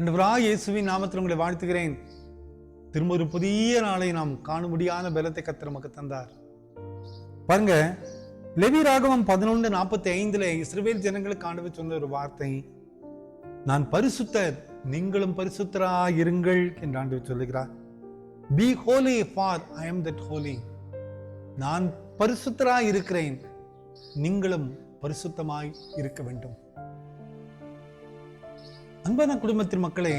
ஆண்டவராகிய இயேசுவின் நாமத்தில் உங்களை வாழ்த்துகிறேன். திரும்ப ஒரு புதிய நாளை நாம் காணும்படியான பலத்தை கர்த்தர் நமக்கு தந்தார். பாருங்க, லேவியராகமம் 11:45 இஸ்ரவேல் ஜனங்களுக்கு ஆண்டவர் சொன்ன ஒரு வார்த்தை, நான் பரிசுத்தர், நீங்களும் பரிசுத்தராய் இருங்கள் என்று ஆண்டவர் சொல்லுகிறார். Be holy for I am that holy. நான் பரிசுத்தராய் இருக்கிறேன், நீங்களும் பரிசுத்தமாய் இருக்க வேண்டும். அன்பான குடும்பத்தின் மக்களே,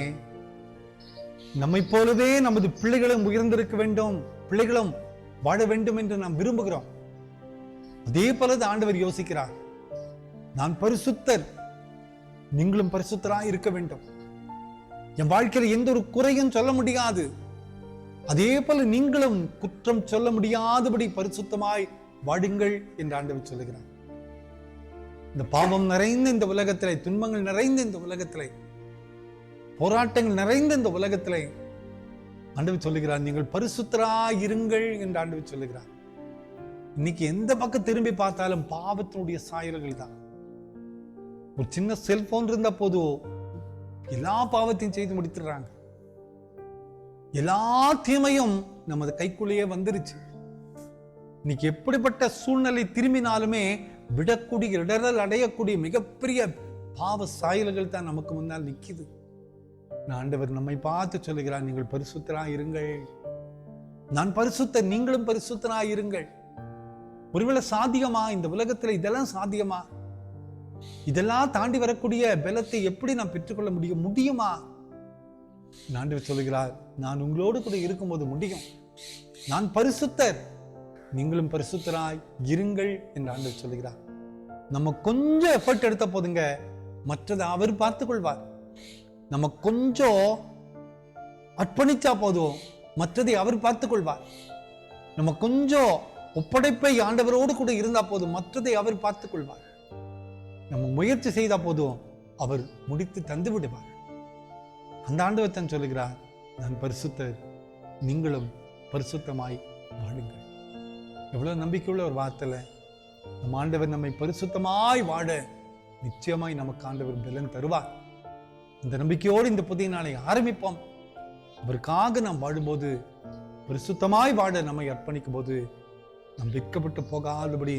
நம்மை போலவே நமது பிள்ளைகளும் உயர்ந்திருக்க வேண்டும், பிள்ளைகளும் வாழ வேண்டும் என்று நாம் விரும்புகிறோம். அதே போல ஆண்டவர் யோசிக்கிறார், நான் பரிசுத்தர், நீங்களும் பரிசுத்தராய் இருக்க வேண்டும். என் வாழ்க்கையில் எந்த ஒரு குறையும் சொல்ல முடியாது, அதே போல நீங்களும் குற்றம் சொல்ல முடியாதபடி பரிசுத்தமாய் வாடுங்கள் என்று ஆண்டவர் சொல்லுகிறார். இந்த பாவம் நிறைந்த இந்த உலகத்திலே, துன்பங்கள் நிறைந்த இந்த உலகத்திலே, போராட்டங்கள் நிறைந்த இந்த உலகத்திலே ஆண்டவர் சொல்லுகிறார், நீங்கள் பரிசுத்தராய் இருங்கள் என்று ஆண்டவர் சொல்லுகிறார். இன்னைக்கு எந்த பக்கம் திரும்பி பார்த்தாலும் பாவத்தினுடைய சாயல்கள் தான். ஒரு சின்ன செல்போன் இருந்தா போதும் எல்லா பாவத்தையும் செய்து முடித்துறாங்க. எல்லா தீமையும் நமது கைக்குள்ளேயே வந்துருச்சு. இன்னைக்கு எப்படிப்பட்ட சூழ்நிலை திரும்பினாலுமே விடக்கூடிய, இடரல் அடையக்கூடிய மிகப்பெரிய பாவ சாயல்கள் தான் நமக்கு முன்னால் நிற்குது. ஆண்டவர் நம்மை பார்த்து சொல்லுகிறார், நீங்கள் பரிசுத்தராய் இருங்கள், நான் பரிசுத்தர், நீங்களும் பரிசுத்தராய் இருங்கள். ஒருவேளை சாத்தியமா? இந்த உலகத்துல இதெல்லாம் சாத்தியமா? இதெல்லாம் தாண்டி வரக்கூடிய பலத்தை எப்படி நான் பெற்றுக்கொள்ள முடியுமா? ஆண்டவர் சொல்லுகிறார், நான் உங்களோடு கூட இருக்கும்போது முடியும். நான் பரிசுத்தர், நீங்களும் பரிசுத்தராய் இருங்கள் என்று ஆண்டவர் சொல்லுகிறார். நம்ம கொஞ்சம் எஃபர்ட் எடுத்த போதுங்க, மற்றதை அவர் பார்த்துக் கொள்வார். நம்ம கொஞ்சம் அர்ப்பணிச்சா போதும், மற்றதை அவர் பார்த்துக் கொள்வார். நம்ம கொஞ்சம் ஒப்படைப்பை ஆண்டவரோடு கூட இருந்தா போதும், மற்றதை அவர் பார்த்துக் கொள்வார். நம்ம முயற்சி செய்தா போதும், அவர் முடித்து தந்து விடுவார். அந்த ஆண்டவர் தான் சொல்லுகிறார், நான் பரிசுத்தர், நீங்களும் பரிசுத்தமாய் வாழுங்கள். எவ்வளவு நம்பிக்கையுள்ள ஒரு வார்த்தை. நம் ஆண்டவர் நம்மை பரிசுத்தமாய் வாழ நிச்சயமாய் நமக்கு ஆண்டவர் பலன் தருவார். இந்த நம்பிக்கையோடு இந்த புதிய நாளை ஆரம்பிப்போம். அவருக்காக நாம் வாழும்போது, பரிசுத்தமாய் வாழ நம்மை அர்ப்பணிக்கும் போது, நாம் வெட்கப்பட்டு போகாதபடி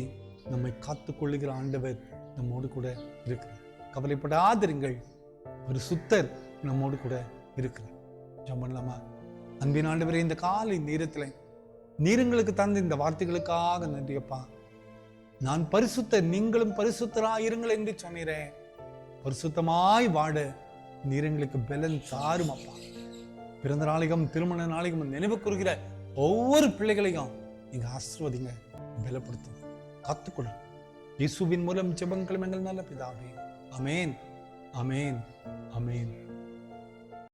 நம்மை காத்துக் கொள்ளுகிற ஆண்டவர் நம்மோடு கூட இருக்கிறார். கவலைப்படாதிருங்கள், பரிசுத்தர் நம்மோடு கூட இருக்கிறார். ஜெபம் பண்ணலாமா? அன்பின் ஆண்டவரே, இந்த காலை நேரத்தில் நீருங்களுக்கு தந்த இந்த வார்த்தைகளுக்காக நன்றியப்பா. நான் பரிசுத்தர், நீங்களும் பரிசுத்தராயிருங்கள் என்று சொன்னீரேன். பரிசுத்தமாய் வாழ நீரங்களுக்கு பலன் தாரும் அப்பா. பிறந்த நாளைக்கும் திருமண நாளைக்கும் நினைவு கூறுகிற ஒவ்வொரு பிள்ளைகளையும் நீங்க ஆசீர்வதிங்க, பலப்படுத்தும், காத்துக்கொள்ளும். இயேசுவின் மூலம் ஜெபங்களும் எங்கள் நல்ல பிதாவே. ஆமென், ஆமென், ஆமென்.